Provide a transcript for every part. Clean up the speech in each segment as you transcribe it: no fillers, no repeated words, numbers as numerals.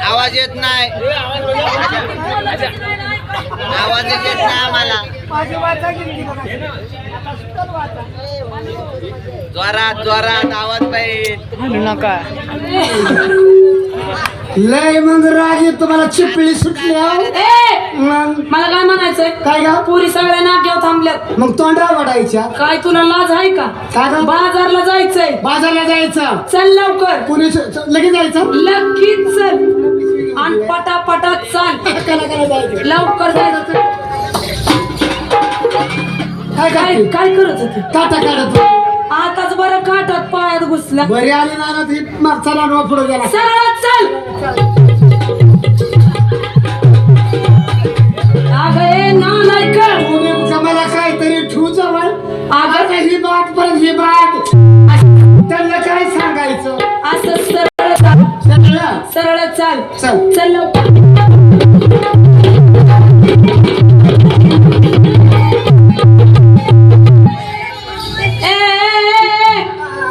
आवाज येत नाही, आवाज येत नाही आम्हाला. जोरात जोरात आवाज पाहिजे नका. लय मग राग तुम्हाला चिपळी सुटली. मला काय म्हणायचंय, काय गा पुरी सगळ्या नाक्यावर थांबल्यात, मग तोंडा वाढायच्या. काय तुला लाज आहे का? काय गा बाजारला जायचंय, बाजारला जायचं. चल लवकर, पुणे लगेच जायचं. लगेच चल आणि पटापटा चाल, लवकर जायचं. काय काय काय करत होती? काटा काढत आताच बरं काटात पायात घुसला. बरी आली ना ती मागचा लांडवा पुढे गेला. सरळ चल. अगं ए नालायक, मला काहीतरी ठेवू जवळ. अगं ही बात परत ही बात त्यांना काय सांगायचं. असं सरळ चाल, सरळ चाल, चल चल लवकर.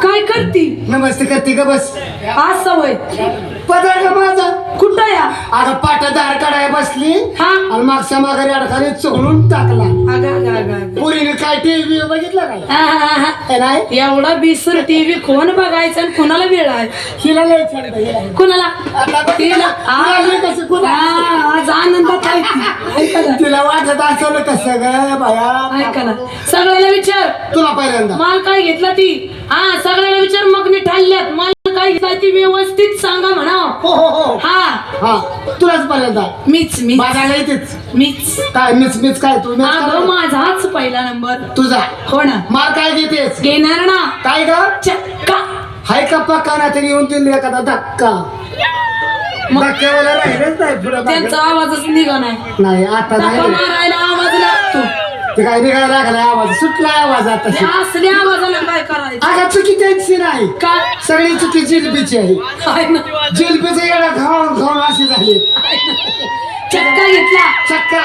काय करती? नमस्ते करते का बस. असं होय. पदर का माझा कुठं या? अगं पाटा दार काढाय बसली हा आणि मागच्या माघारी अडकाने चोळून टाकला. अगं पुरीने काय टीव्ही बघितलं काय नाही. एवढा बिसर टीव्ही कोण बघायचं आणि कुणाला वेळ आहे? हिला लय छंद आहे. कुणाला? तिला कसं कुणा आज आनंदात आहे ती. ऐका ना, तिला वाटत असलं कसं ग बाया. ऐका ना, सगळ्याला विचार तुला पहिल्यांदा माल काय घेतला ती. हा सगळ्याला विचार, मग मी ठाल्ल्यात माल काय घेतला ती व्यवस्थित सांगा म्हणा. हो हो हो हा हा तुलाच पहिल्यांदा. मीच मीच माझ्याला येतेच मीच. काय मीच मीच काय तू मीच अगं काय? माझाच पहिला नंबर. तुझा हो ना, मार काय घेतेस. घेणार ना. काय ग चक्का. हाय का पक्का ना तरी येऊन दिली एखादा धक्का. धक्क्यावाला राहिलंच नाही पुढं त्यांचा आवाजच निघा नाही. नाही आता धक्का नाही. मारायला आवाज लागतो. ते काय निघायला लागलाय आवाज सुटलाय आवाज आता. त्या असल्या आवाजाला काय करायचं? अगं चुकी त्यांची नाही, काय सगळी चुकी जिलबीची आहे. आहे ना, जिलबीचे येडा खाऊन खाऊन अशी झाली. चक्का घेतला. चक्का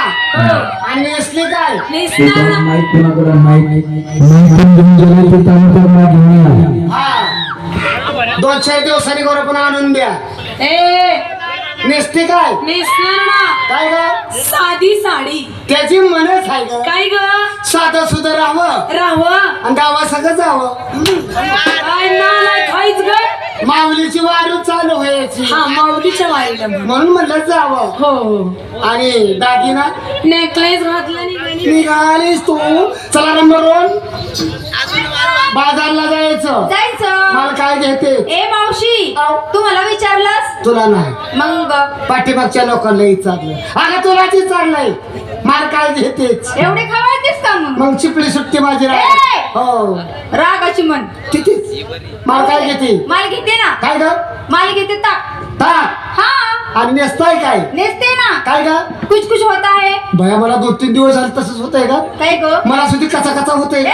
आणि नेसली काय नेसणार ना. हा 2-4 दिवसांनी गोरा पण आणून द्या. ए नेसते काय नेसणार ना. काय ग साधी साडी. त्याची मनच आहे ग. काय ग साधं सुद्धा राहावं राहावं आणि गावा सगळं जावं. काय नालाय खायच ग. माऊलीची वारू चालू व्हायची हा माऊलीच्या वाईला म्हणून म्हणलं जावं. हो हो. आणि दागिना नेकलेस घातला निघाली. निघालीस तू. चला नंबर 1 बाजारला जायचं. मला काय घेते. ए मावशी, तुम्हाला विचारलंस? तुला नाही, मग पाठीमागच्या लोकांना विचारलं. अगं तुलाच विचारलंय. मला काय घेतेच. एवढे खवायचेस का मग? मग चिपळी सुट्टी माझी ए! हो रागाची मन. कितीच. मला काय घेते. माल घेते ना. काय ग माल घेते ताक. ताक हा आणि नेसताय काय. नेसते ना. काय ग कुछ कुछ होता है. भया मला 2-3 दिवस झाले तसंच होतंय का. काय ग? मला सुद्धा कचा कचा होतंय.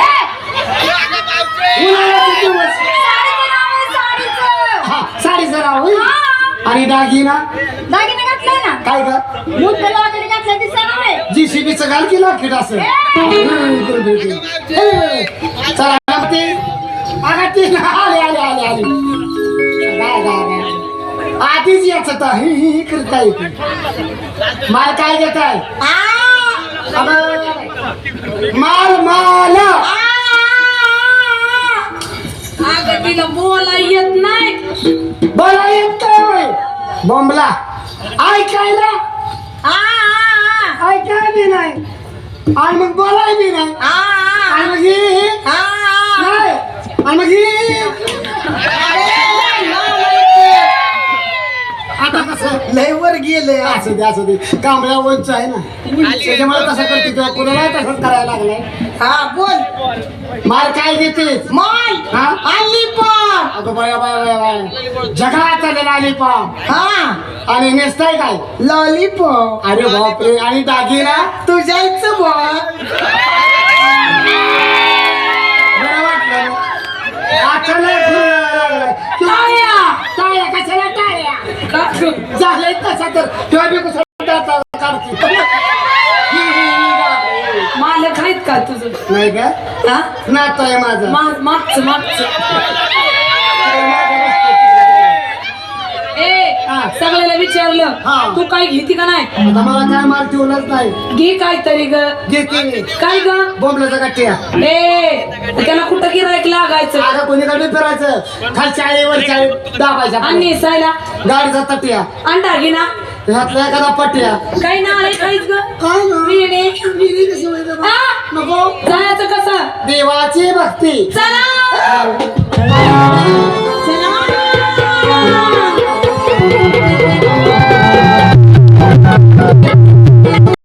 उन्हाळ्याचे दिवस. हा साडीचं राव आणि दागिना. दागिना घातलाय ना. काय ग मुद्द्याला वगैरे घातलाय दिसत नाही. जीसीबीचं घाल की लाकीट असं. चला ते अगं ते आले आले आले आले. आधीच याच ही करता येते. माल काय घेत आहे. माल माल. अगं तिला बोला येत नाही. बोला येत काय बोंबला. ऐकायला ऐकाय बी नाही आणि मग बोलाय बी नाही आणि मग ही नाही आणि मग ही. आता कसं लय वर गेले. असं दे असं दे. कांबळ्या वंच आहे ना त्याच्यामुळे तसं करते किंवा कुणाला तसंच करायला लागलाय. हा बोल. माल काय घेते. माल हा अलिपॉप. अगं बाया बाया बाया बाया जगात आलेला अलिपॉप. हा आणि नेसताय काय. लॉलीपॉप. अरे बापरे. आणि दागिना तुझ्याच बॉ. बरं वाटलं. आता नाही लागलाय. टाळ्या. टाळ्या कशाला टाळ्या झालंय तसा तर तेव्हा बी कसं काढते. मालक आहेत का तुझं नाही का हा नातं आहे माझं मागचं ए हा. सगळ्याला विचारलं हा. तू काय घेती का नाही आता मला काय माल ठेवलाच नाही घे काहीतरी ग घेते काय ग बोंबलाचा गट्ट्या ए त्याला कुठं गिरायक लागायचं आता कोणीकडे फिरायचं खालच्या आळीवर दाबायच्या आणि नेसायला गाडीचा तट्या अंडा घे ना ह्यातल्या एखादा पट्ट्या काही ना आलंय काहीच ग काय ना विहिणे. विहिरी कशी माहिती आहे बा? हा? नको जायचं कसं देवाची भक्ती चला